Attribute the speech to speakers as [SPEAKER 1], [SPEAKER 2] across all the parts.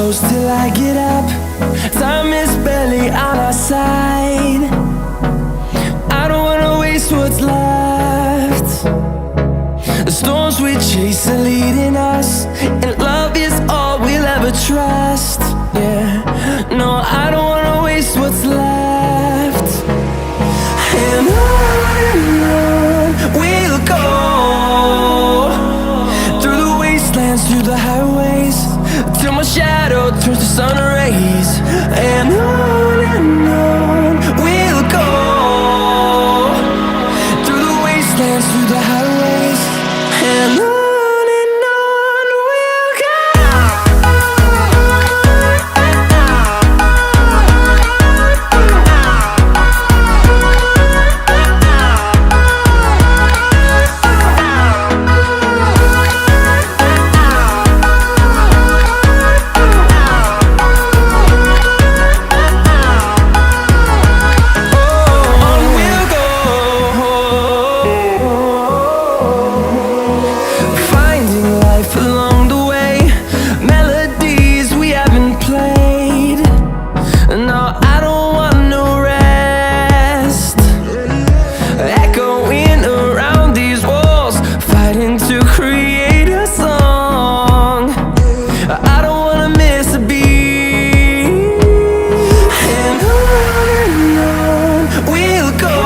[SPEAKER 1] close till I get up. Time is barely on our side. I don't wanna waste what's left. The storms we chase are leading us, and love is all we'll ever trust. Yeah, no, I don't wanna waste what's left. And on we'll go, through the wastelands, through the highways, till my shadow turns to sun rays. And on we'll go, through the wastelands, through the highways, and on we'll go. Along the way, melodies we haven't played. No, I don't want no rest. Echoing around these walls, fighting to create a song. I don't wanna miss a beat. And on we'll go,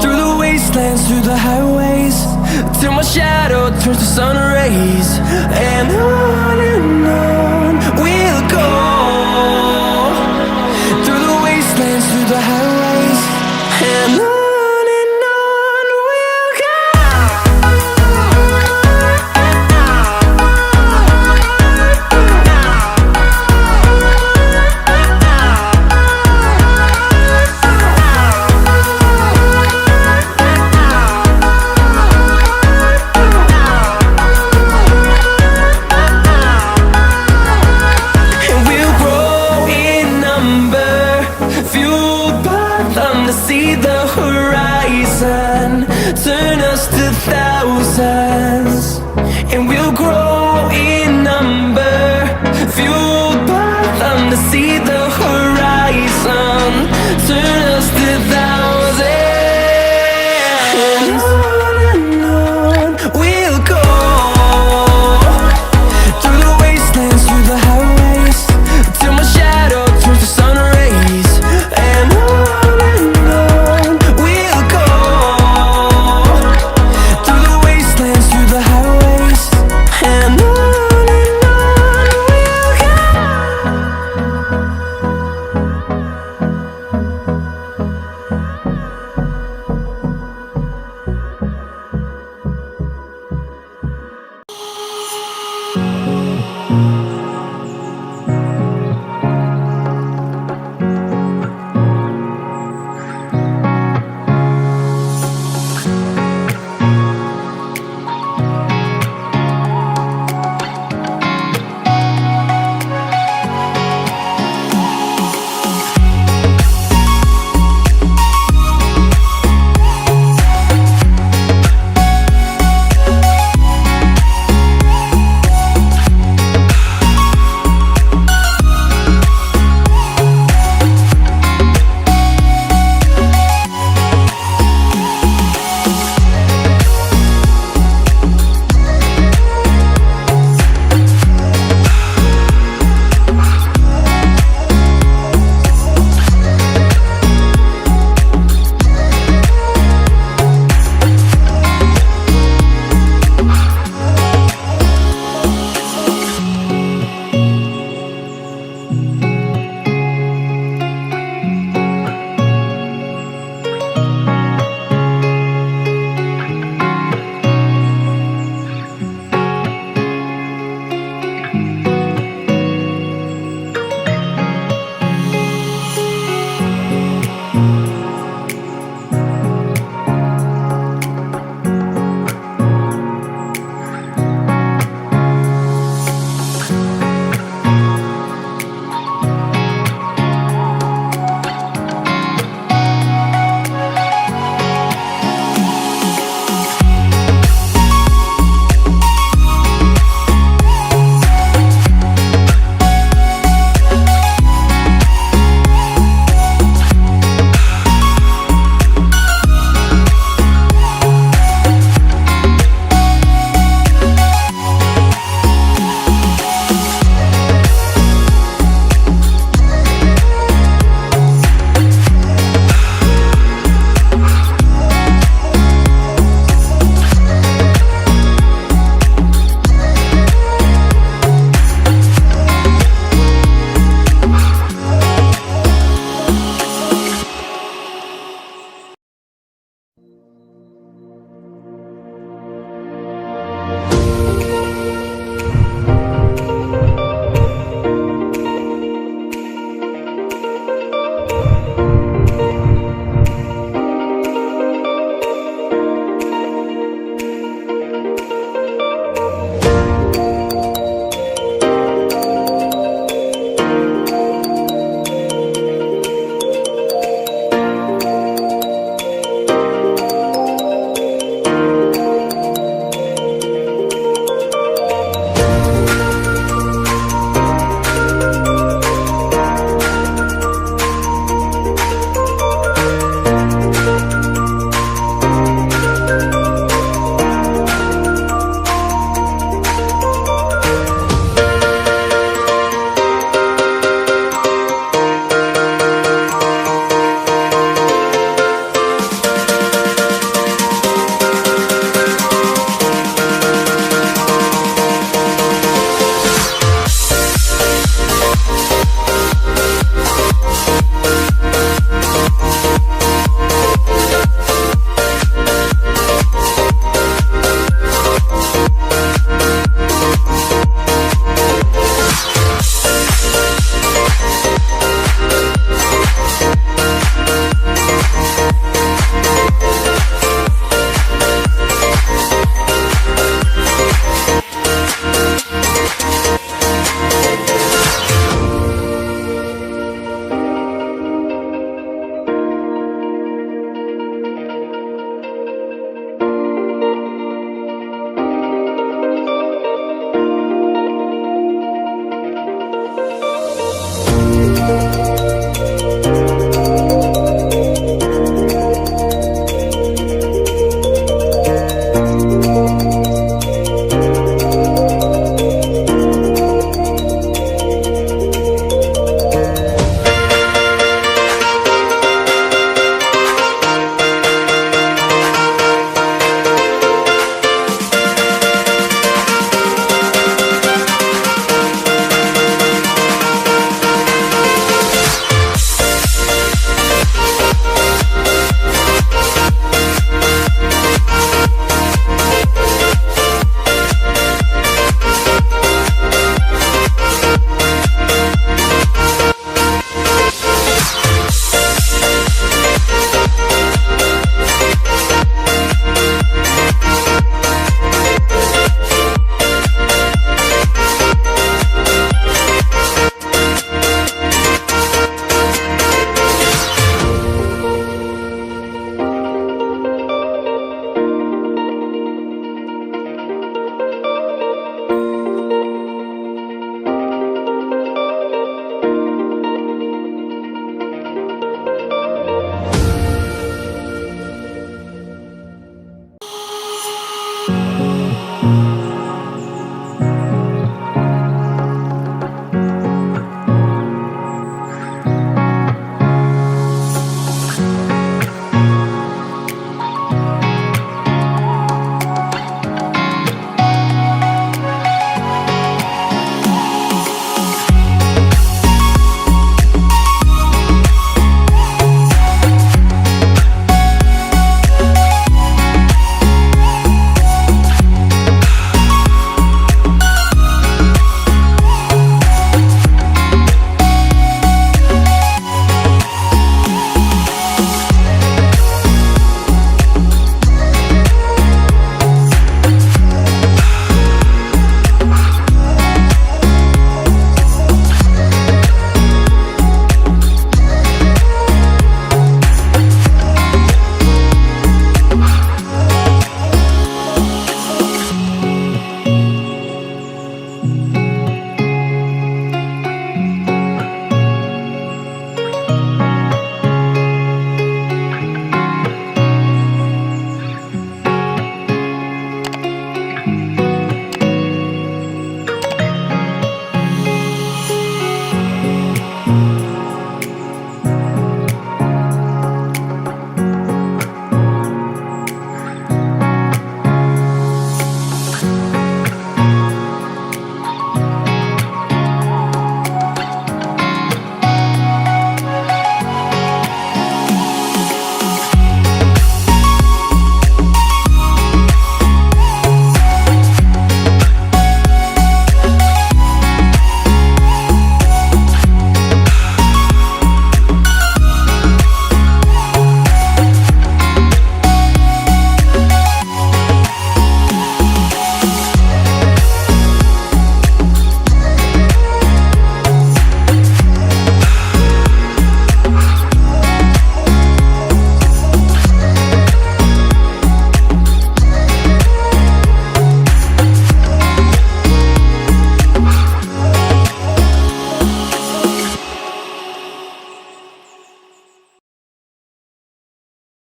[SPEAKER 1] through the wastelands, through the highways, till my shadow turns to sun rays. And on we'll go, through the wastelands, through the highways, and on we'll go. See the horizon turn us to thousands, and we'll grow in number, fueled by them to see the horizon.